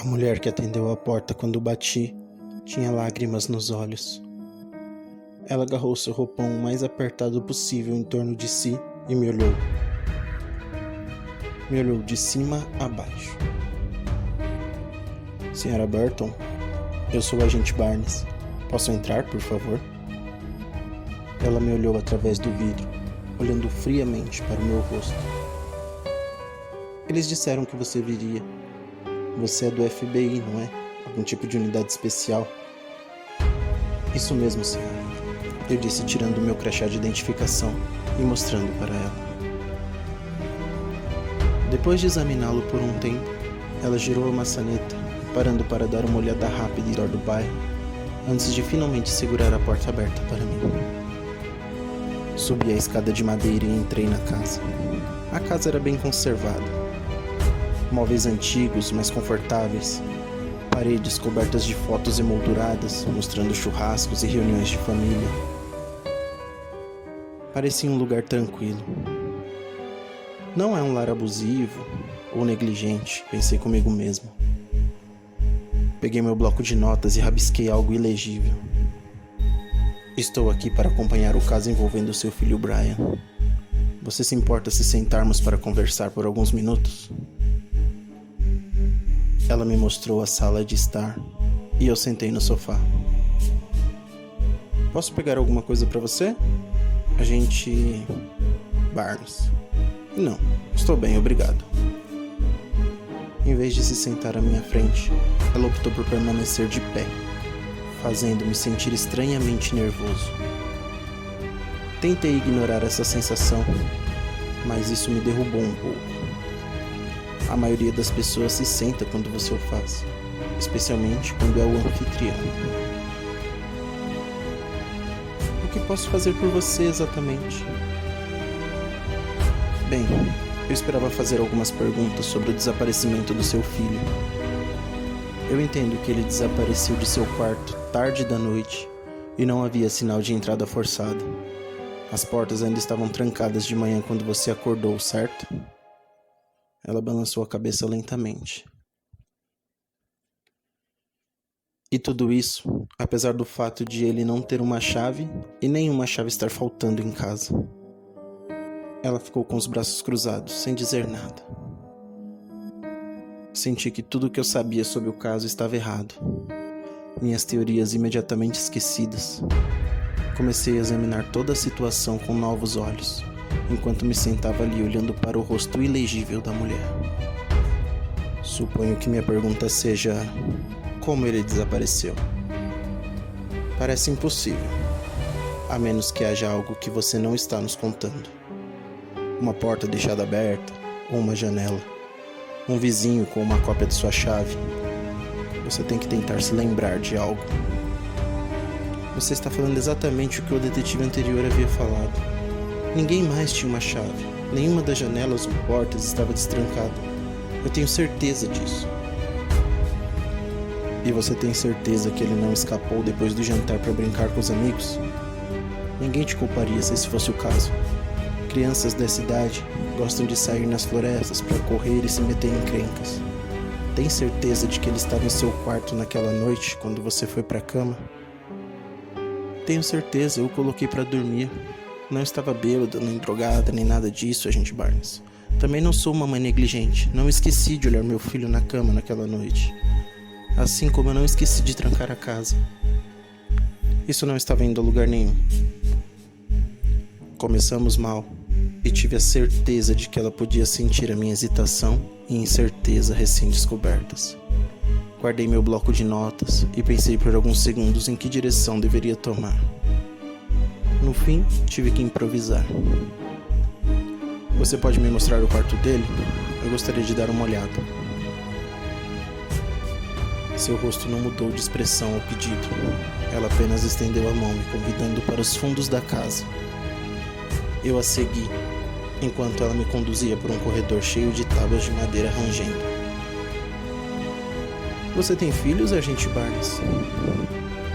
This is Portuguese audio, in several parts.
mulher que atendeu a porta quando bati tinha lágrimas nos olhos. Ela agarrou seu roupão o mais apertado possível em torno de si e me olhou. Me olhou de cima a baixo. Senhora Burton, eu sou o agente Barnes. Posso entrar, por favor? Ela me olhou através do vidro, olhando friamente para o meu rosto. Eles disseram que você viria. Você é do FBI, não é? Algum tipo de unidade especial? Isso mesmo, senhora. Eu disse, tirando meu crachá de identificação e mostrando para ela. Depois de examiná-lo por um tempo, ela girou a maçaneta, parando para dar uma olhada rápida em redor do bairro, antes de finalmente segurar a porta aberta para mim. Subi a escada de madeira e entrei na casa. A casa era bem conservada. Móveis antigos, mas confortáveis. Paredes cobertas de fotos emolduradas, mostrando churrascos e reuniões de família. Parecia um lugar tranquilo. Não é um lar abusivo ou negligente, pensei comigo mesmo. Peguei meu bloco de notas e rabisquei algo ilegível. Estou aqui para acompanhar o caso envolvendo seu filho Brian. Você se importa se sentarmos para conversar por alguns minutos? Ela me mostrou a sala de estar e eu sentei no sofá. Posso pegar alguma coisa para você? Agente Barnes. Não, estou bem, obrigado. Em vez de se sentar à minha frente, ela optou por permanecer de pé, fazendo-me sentir estranhamente nervoso. Tentei ignorar essa sensação, mas isso me derrubou um pouco. A maioria das pessoas se senta quando você o faz, especialmente quando é o anfitrião. O que posso fazer por você exatamente? Bem, eu esperava fazer algumas perguntas sobre o desaparecimento do seu filho. Eu entendo que ele desapareceu de seu quarto tarde da noite e não havia sinal de entrada forçada. As portas ainda estavam trancadas de manhã quando você acordou, certo? Ela balançou a cabeça lentamente. E tudo isso, apesar do fato de ele não ter uma chave e nenhuma chave estar faltando em casa. Ela ficou com os braços cruzados, sem dizer nada. Senti que tudo o que eu sabia sobre o caso estava errado. Minhas teorias imediatamente esquecidas. Comecei a examinar toda a situação com novos olhos, enquanto me sentava ali olhando para o rosto ilegível da mulher. Suponho que minha pergunta seja: como ele desapareceu? Parece impossível, a menos que haja algo que você não está nos contando. Uma porta deixada aberta, ou uma janela. Um vizinho com uma cópia de sua chave. Você tem que tentar se lembrar de algo. Você está falando exatamente o que o detetive anterior havia falado. Ninguém mais tinha uma chave. Nenhuma das janelas ou portas estava destrancada. Eu tenho certeza disso. E você tem certeza que ele não escapou depois do jantar para brincar com os amigos? Ninguém te culparia se esse fosse o caso. Crianças dessa idade gostam de sair nas florestas para correr e se meter em encrencas. Tem certeza de que ele estava em seu quarto naquela noite quando você foi para a cama? Tenho certeza, eu o coloquei para dormir. Não estava bêbada, nem drogada, nem nada disso, agente Barnes. Também não sou uma mãe negligente. Não esqueci de olhar meu filho na cama naquela noite. Assim como eu não esqueci de trancar a casa. Isso não estava indo a lugar nenhum. Começamos mal, e tive a certeza de que ela podia sentir a minha hesitação e incerteza recém-descobertas. Guardei meu bloco de notas e pensei por alguns segundos em que direção deveria tomar. No fim, tive que improvisar. Você pode me mostrar o quarto dele? Eu gostaria de dar uma olhada. Seu rosto não mudou de expressão ao pedido. Ela apenas estendeu a mão, me convidando para os fundos da casa. Eu a segui, enquanto ela me conduzia por um corredor cheio de tábuas de madeira rangendo. Você tem filhos, agente Barnes?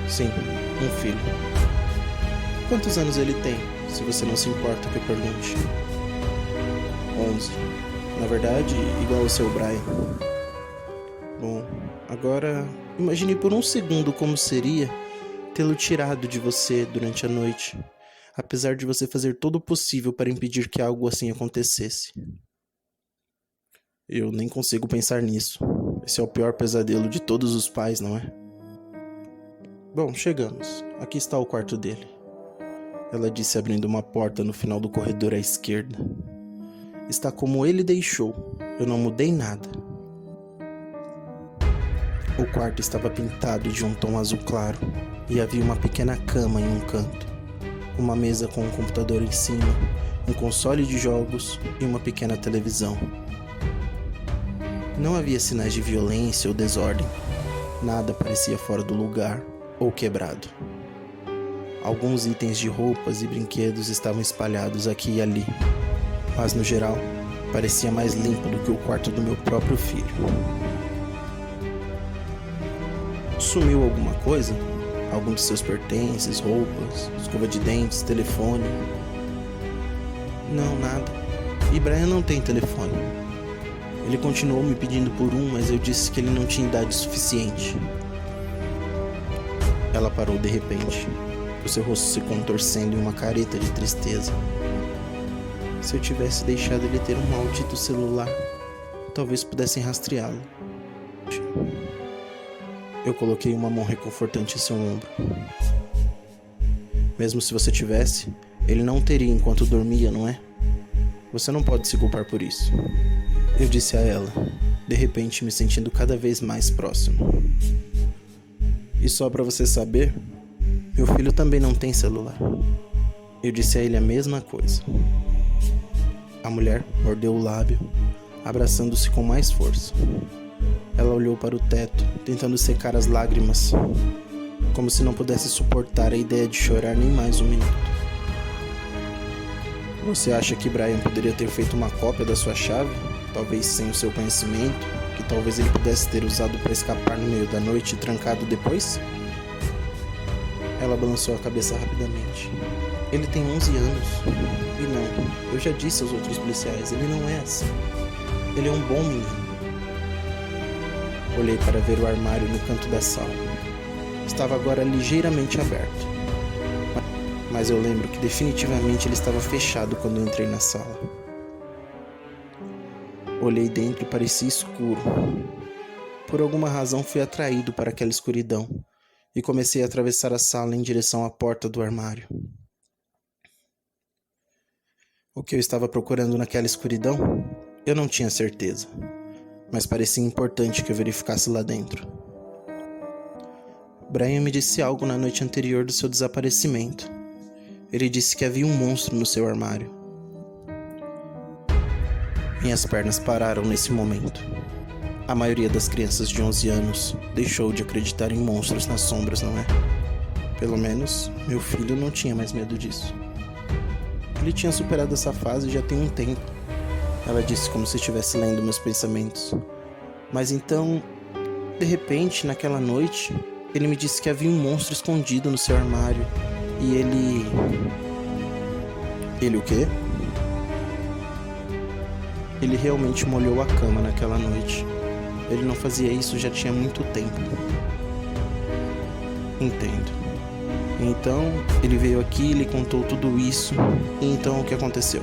Sim, um filho. Quantos anos ele tem, se você não se importa que eu pergunte? 11. Na verdade, igual ao seu Brian. Bom, agora imagine por um segundo como seria tê-lo tirado de você durante a noite, apesar de você fazer todo o possível para impedir que algo assim acontecesse. Eu nem consigo pensar nisso. Esse é o pior pesadelo de todos os pais, não é? Bom, chegamos. Aqui está o quarto dele. Ela disse abrindo uma porta no final do corredor à esquerda. Está como ele deixou. Eu não mudei nada. O quarto estava pintado de um tom azul claro e havia uma pequena cama em um canto, uma mesa com um computador em cima, um console de jogos e uma pequena televisão. Não havia sinais de violência ou desordem. Nada parecia fora do lugar ou quebrado. Alguns itens de roupas e brinquedos estavam espalhados aqui e ali, mas no geral parecia mais limpo do que o quarto do meu próprio filho. Sumiu alguma coisa? Algum de seus pertences, roupas, escova de dentes, telefone? Não, nada. E Brian não tem telefone. Ele continuou me pedindo por um, mas eu disse que ele não tinha idade suficiente. Ela parou de repente, o seu rosto se contorcendo em uma careta de tristeza. Se eu tivesse deixado ele ter um maldito celular, talvez pudessem rastreá-lo. Eu coloquei uma mão reconfortante em seu ombro. Mesmo se você tivesse, ele não teria enquanto dormia, não é? Você não pode se culpar por isso. Eu disse a ela, de repente me sentindo cada vez mais próximo. E só para você saber, meu filho também não tem celular. Eu disse a ele a mesma coisa. A mulher mordeu o lábio, abraçando-se com mais força. Ela olhou para o teto, tentando secar as lágrimas, como se não pudesse suportar a ideia de chorar nem mais um minuto. Você acha que Brian poderia ter feito uma cópia da sua chave? Talvez sem o seu conhecimento, que talvez ele pudesse ter usado para escapar no meio da noite e trancado depois? Ela balançou a cabeça rapidamente. Ele tem 11 anos. E não, eu já disse aos outros policiais, ele não é assim. Ele é um bom menino. Olhei para ver o armário no canto da sala. Estava agora ligeiramente aberto. Mas eu lembro que definitivamente ele estava fechado quando eu entrei na sala. Olhei dentro e parecia escuro. Por alguma razão fui atraído para aquela escuridão e comecei a atravessar a sala em direção à porta do armário. O que eu estava procurando naquela escuridão? Eu não tinha certeza, mas parecia importante que eu verificasse lá dentro. Brian me disse algo na noite anterior do seu desaparecimento. Ele disse que havia um monstro no seu armário. Minhas pernas pararam nesse momento. A maioria das crianças de 11 anos deixou de acreditar em monstros nas sombras, não é? Pelo menos, meu filho não tinha mais medo disso. Ele tinha superado essa fase já tem um tempo. Ela disse como se estivesse lendo meus pensamentos. Mas então, de repente, naquela noite, ele me disse que havia um monstro escondido no seu armário. E ele... Ele o quê? Ele realmente molhou a cama naquela noite. Ele não fazia isso já tinha muito tempo. Entendo. Então, ele veio aqui, ele contou tudo isso. E então, o que aconteceu?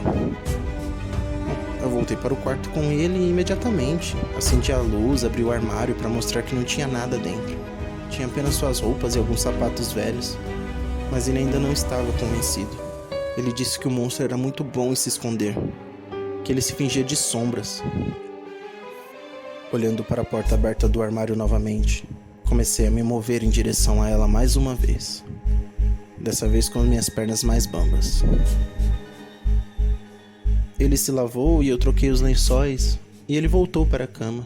Eu voltei para o quarto com ele imediatamente. Acendi a luz, abri o armário para mostrar que não tinha nada dentro. Tinha apenas suas roupas e alguns sapatos velhos. Mas ele ainda não estava convencido. Ele disse que o monstro era muito bom em se esconder. Que ele se fingia de sombras. Olhando para a porta aberta do armário novamente, comecei a me mover em direção a ela mais uma vez. Dessa vez com as minhas pernas mais bambas. Ele se lavou e eu troquei os lençóis, e ele voltou para a cama.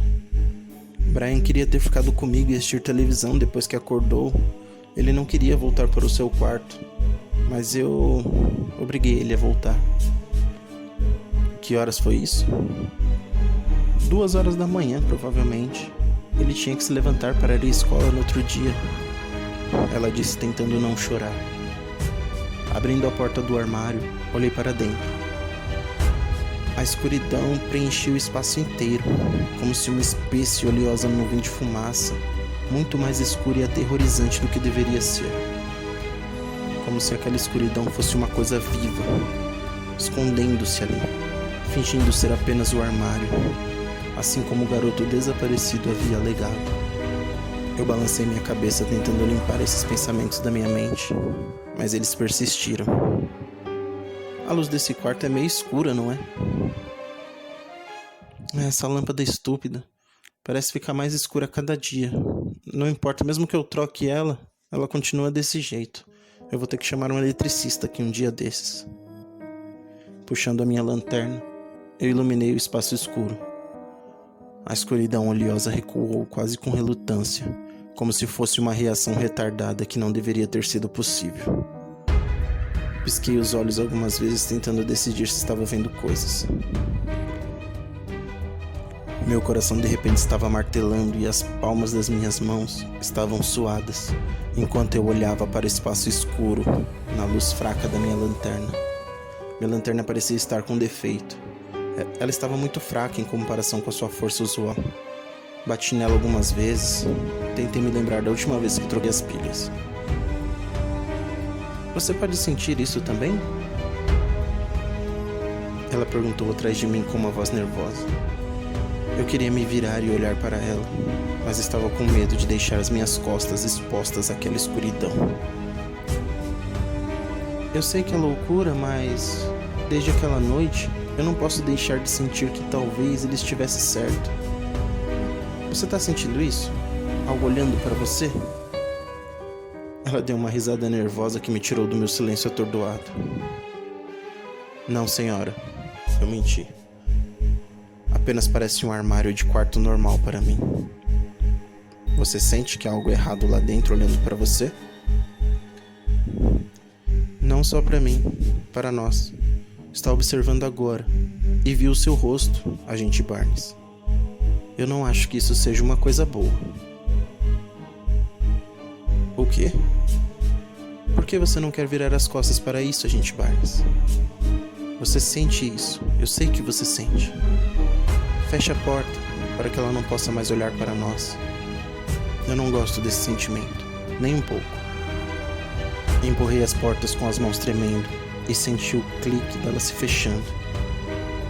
Brian queria ter ficado comigo e assistir televisão depois que acordou. Ele não queria voltar para o seu quarto, mas eu obriguei ele a voltar. Que horas foi isso? 2 horas da manhã, provavelmente. Ele tinha que se levantar para ir à escola no outro dia. Ela disse tentando não chorar. Abrindo a porta do armário, olhei para dentro. A escuridão preenchia o espaço inteiro, como se uma espessa e oleosa nuvem de fumaça, muito mais escura e aterrorizante do que deveria ser. Como se aquela escuridão fosse uma coisa viva, escondendo-se ali, fingindo ser apenas o armário, assim como o garoto desaparecido havia alegado. Eu balancei minha cabeça tentando limpar esses pensamentos da minha mente, mas eles persistiram. A luz desse quarto é meio escura, não é? Essa lâmpada estúpida parece ficar mais escura a cada dia. Não importa, mesmo que eu troque ela continua desse jeito. Eu vou ter que chamar um eletricista aqui um dia desses. Puxando a minha lanterna, eu iluminei o espaço escuro. A escuridão oleosa recuou quase com relutância, como se fosse uma reação retardada que não deveria ter sido possível. Pisquei os olhos algumas vezes tentando decidir se estava vendo coisas. Meu coração de repente estava martelando e as palmas das minhas mãos estavam suadas, enquanto eu olhava para o espaço escuro, na luz fraca da minha lanterna. Minha lanterna parecia estar com defeito. Ela estava muito fraca em comparação com a sua força usual. Bati nela algumas vezes, tentei me lembrar da última vez que troquei as pilhas. Você pode sentir isso também? Ela perguntou atrás de mim com uma voz nervosa. Eu queria me virar e olhar para ela, mas estava com medo de deixar as minhas costas expostas àquela escuridão. Eu sei que é loucura, mas desde aquela noite eu não posso deixar de sentir que talvez ele estivesse certo. Você está sentindo isso? Algo olhando para você? Ela deu uma risada nervosa que me tirou do meu silêncio atordoado. Não, senhora. Eu menti. Apenas parece um armário de quarto normal para mim. Você sente que há algo errado lá dentro olhando para você? Não só para mim, para nós. Está observando agora e viu o seu rosto, agente Barnes. Eu não acho que isso seja uma coisa boa. O quê? Por que você não quer virar as costas para isso, agente Barnes? Você sente isso, eu sei que você sente. Feche a porta, para que ela não possa mais olhar para nós. Eu não gosto desse sentimento, nem um pouco. Empurrei as portas com as mãos tremendo e senti o clique delas se fechando.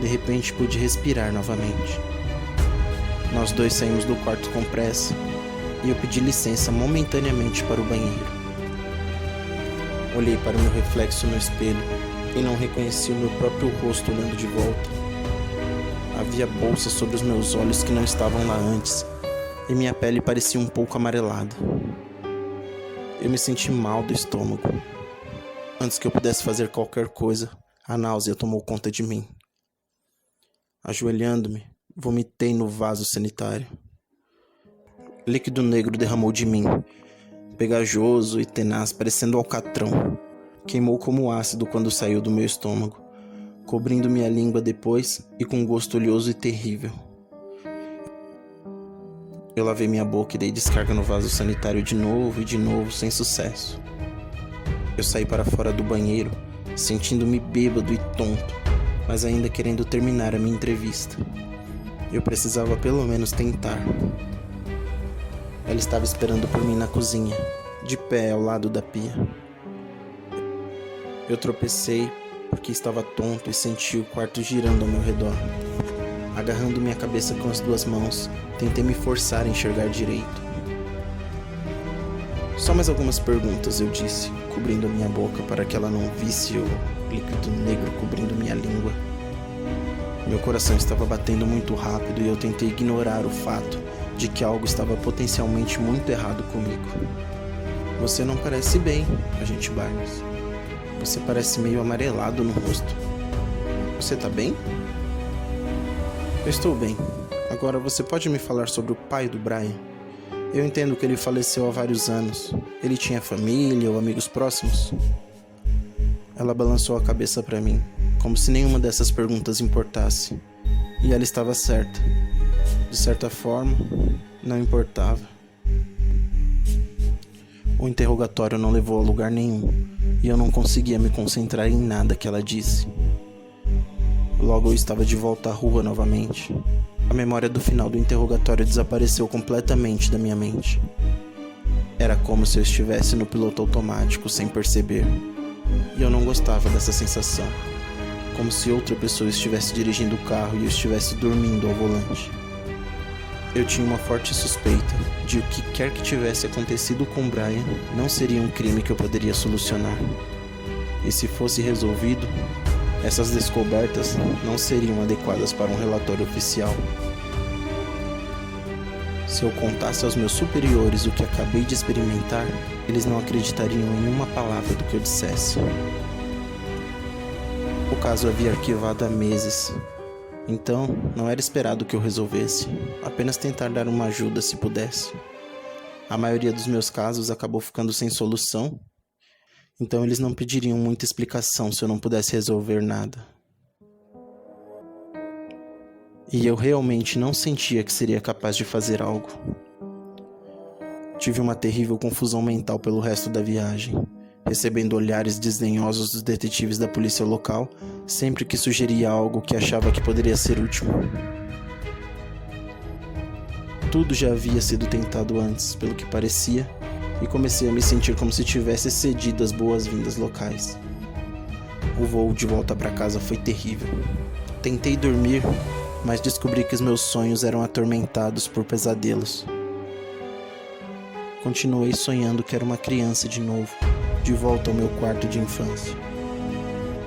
De repente pude respirar novamente. Nós dois saímos do quarto com pressa e eu pedi licença momentaneamente para o banheiro. Olhei para o meu reflexo no espelho e não reconheci o meu próprio rosto olhando de volta. Havia bolsas sobre os meus olhos que não estavam lá antes, e minha pele parecia um pouco amarelada. Eu me senti mal do estômago. Antes que eu pudesse fazer qualquer coisa, a náusea tomou conta de mim. Ajoelhando-me, vomitei no vaso sanitário. Líquido negro derramou de mim, pegajoso e tenaz, parecendo alcatrão. Queimou como ácido quando saiu do meu estômago, cobrindo minha língua depois e com um gosto oleoso e terrível. Eu lavei minha boca e dei descarga no vaso sanitário de novo, sem sucesso. Eu saí para fora do banheiro, sentindo-me bêbado e tonto, mas ainda querendo terminar a minha entrevista. Eu precisava pelo menos tentar. Ela estava esperando por mim na cozinha, de pé ao lado da pia. Eu tropecei porque estava tonto e senti o quarto girando ao meu redor. Agarrando minha cabeça com as duas mãos, tentei me forçar a enxergar direito. Só mais algumas perguntas, eu disse, cobrindo minha boca para que ela não visse o líquido negro cobrindo minha língua. Meu coração estava batendo muito rápido e eu tentei ignorar o fato de que algo estava potencialmente muito errado comigo. Você não parece bem, agente Barnes. Você parece meio amarelado no rosto. Você tá bem? Eu estou bem. Agora você pode me falar sobre o pai do Brian? Eu entendo que ele faleceu há vários anos. Ele tinha família ou amigos próximos? Ela balançou a cabeça para mim, como se nenhuma dessas perguntas importasse. E ela estava certa. De certa forma, não importava. O interrogatório não levou a lugar nenhum, e eu não conseguia me concentrar em nada que ela disse. Logo eu estava de volta à rua novamente. A memória do final do interrogatório desapareceu completamente da minha mente. Era como se eu estivesse no piloto automático sem perceber. E eu não gostava dessa sensação. Como se outra pessoa estivesse dirigindo o carro e eu estivesse dormindo ao volante. Eu tinha uma forte suspeita de o que quer que tivesse acontecido com Brian não seria um crime que eu poderia solucionar. E se fosse resolvido, essas descobertas não seriam adequadas para um relatório oficial. Se eu contasse aos meus superiores o que acabei de experimentar, eles não acreditariam em uma palavra do que eu dissesse. O caso havia arquivado há meses, então não era esperado que eu resolvesse, apenas tentar dar uma ajuda se pudesse. A maioria dos meus casos acabou ficando sem solução, então eles não pediriam muita explicação se eu não pudesse resolver nada. E eu realmente não sentia que seria capaz de fazer algo. Tive uma terrível confusão mental pelo resto da viagem, recebendo olhares desdenhosos dos detetives da polícia local sempre que sugeria algo que achava que poderia ser útil. Tudo já havia sido tentado antes, pelo que parecia, e comecei a me sentir como se tivesse cedido as boas-vindas locais. O voo de volta para casa foi terrível. Tentei dormir, mas descobri que os meus sonhos eram atormentados por pesadelos. Continuei sonhando que era uma criança de novo, de volta ao meu quarto de infância.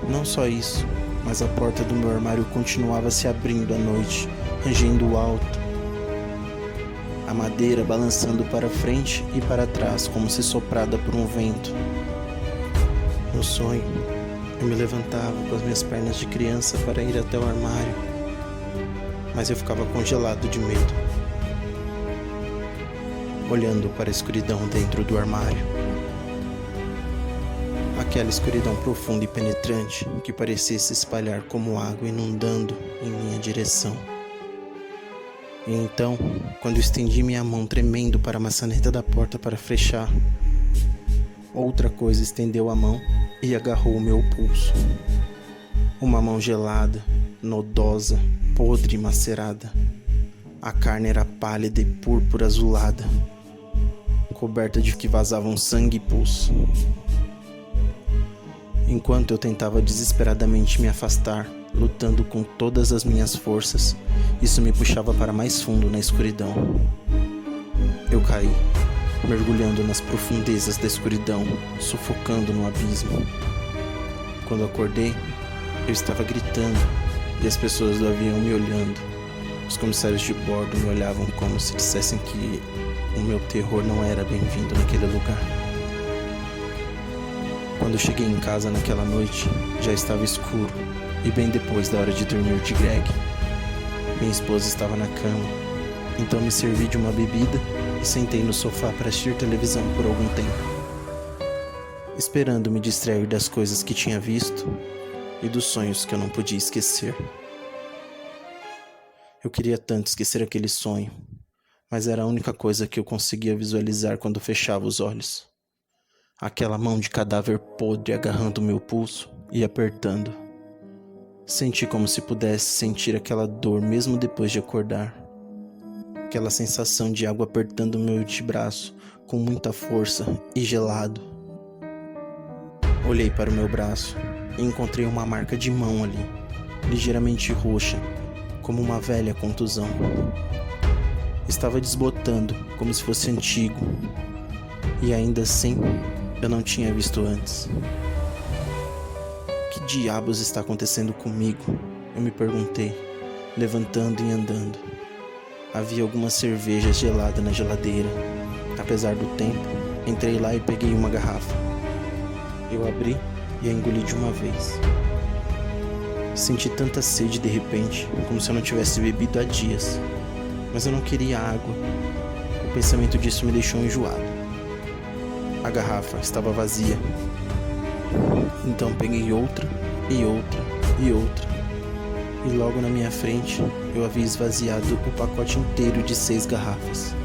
Não só isso, mas a porta do meu armário continuava se abrindo à noite, rangendo alto. A madeira balançando para frente e para trás, como se soprada por um vento. No sonho, eu me levantava com as minhas pernas de criança para ir até o armário, mas eu ficava congelado de medo, olhando para a escuridão dentro do armário. Aquela escuridão profunda e penetrante que parecia se espalhar como água inundando em minha direção. E então, quando estendi minha mão tremendo para a maçaneta da porta para fechar, outra coisa estendeu a mão e agarrou o meu pulso. Uma mão gelada, nodosa, podre e macerada. A carne era pálida e púrpura azulada, coberta de que vazavam sangue e pus. Enquanto eu tentava desesperadamente me afastar, lutando com todas as minhas forças, isso me puxava para mais fundo na escuridão. Eu caí, mergulhando nas profundezas da escuridão, sufocando no abismo. Quando acordei, eu estava gritando e as pessoas do avião me olhando. Os comissários de bordo me olhavam como se dissessem que o meu terror não era bem-vindo naquele lugar. Quando cheguei em casa naquela noite, já estava escuro e bem depois da hora de dormir de Greg. Minha esposa estava na cama, então me servi de uma bebida e sentei no sofá para assistir televisão por algum tempo, esperando me distrair das coisas que tinha visto e dos sonhos que eu não podia esquecer. Eu queria tanto esquecer aquele sonho, mas era a única coisa que eu conseguia visualizar quando fechava os olhos. Aquela mão de cadáver podre agarrando meu pulso e apertando. Senti como se pudesse sentir aquela dor mesmo depois de acordar. Aquela sensação de água apertando meu antebraço com muita força e gelado. Olhei para o meu braço e encontrei uma marca de mão ali, ligeiramente roxa, como uma velha contusão. Estava desbotando como se fosse antigo, e ainda assim eu não tinha visto antes. Que diabos está acontecendo comigo? Eu me perguntei, levantando e andando. Havia alguma cerveja gelada na geladeira. Apesar do tempo, entrei lá e peguei uma garrafa. Eu abri e a engoli de uma vez. Senti tanta sede de repente, como se eu não tivesse bebido há dias. Mas eu não queria água. O pensamento disso me deixou enjoado. A garrafa estava vazia. Então peguei outra e outra e outra. E logo na minha frente eu havia esvaziado o pacote inteiro de 6 garrafas.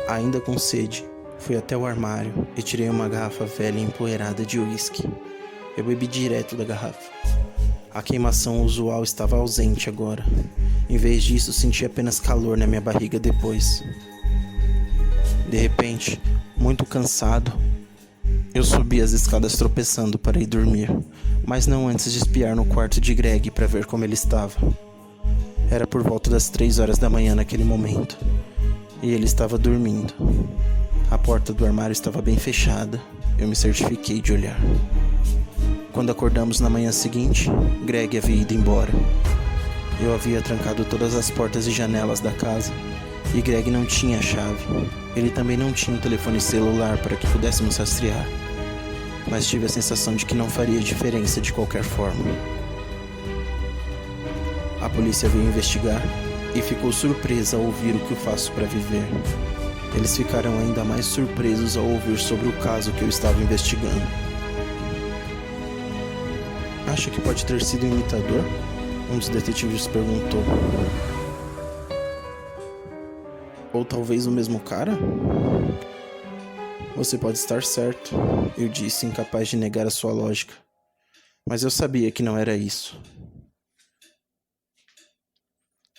Ainda com sede, fui até o armário e tirei uma garrafa velha e empoeirada de uísque. Eu bebi direto da garrafa. A queimação usual estava ausente agora. Em vez disso, senti apenas calor na minha barriga depois. De repente, muito cansado, eu subi as escadas tropeçando para ir dormir, mas não antes de espiar no quarto de Greg para ver como ele estava. Era por volta das 3 horas da manhã naquele momento, e ele estava dormindo. A porta do armário estava bem fechada, eu me certifiquei de olhar. Quando acordamos na manhã seguinte, Greg havia ido embora. Eu havia trancado todas as portas e janelas da casa, e Greg não tinha a chave. Ele também não tinha um telefone celular para que pudéssemos rastrear, mas tive a sensação de que não faria diferença de qualquer forma. A polícia veio investigar e ficou surpresa ao ouvir o que eu faço para viver. Eles ficaram ainda mais surpresos ao ouvir sobre o caso que eu estava investigando. Acha que pode ter sido um imitador? Um dos detetives perguntou. Ou talvez o mesmo cara? Você pode estar certo, eu disse, incapaz de negar a sua lógica. Mas eu sabia que não era isso.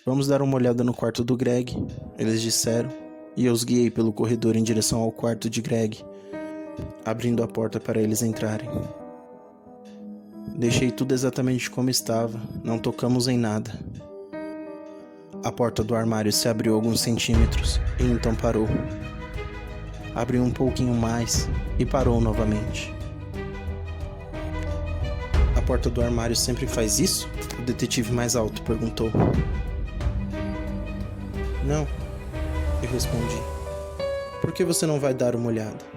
Vamos dar uma olhada no quarto do Greg, eles disseram, e eu os guiei pelo corredor em direção ao quarto de Greg, abrindo a porta para eles entrarem. Deixei tudo exatamente como estava, não tocamos em nada. A porta do armário se abriu alguns centímetros e então parou. Abriu um pouquinho mais e parou novamente. A porta do armário sempre faz isso? O detetive mais alto perguntou. Não, eu respondi. Por que você não vai dar uma olhada?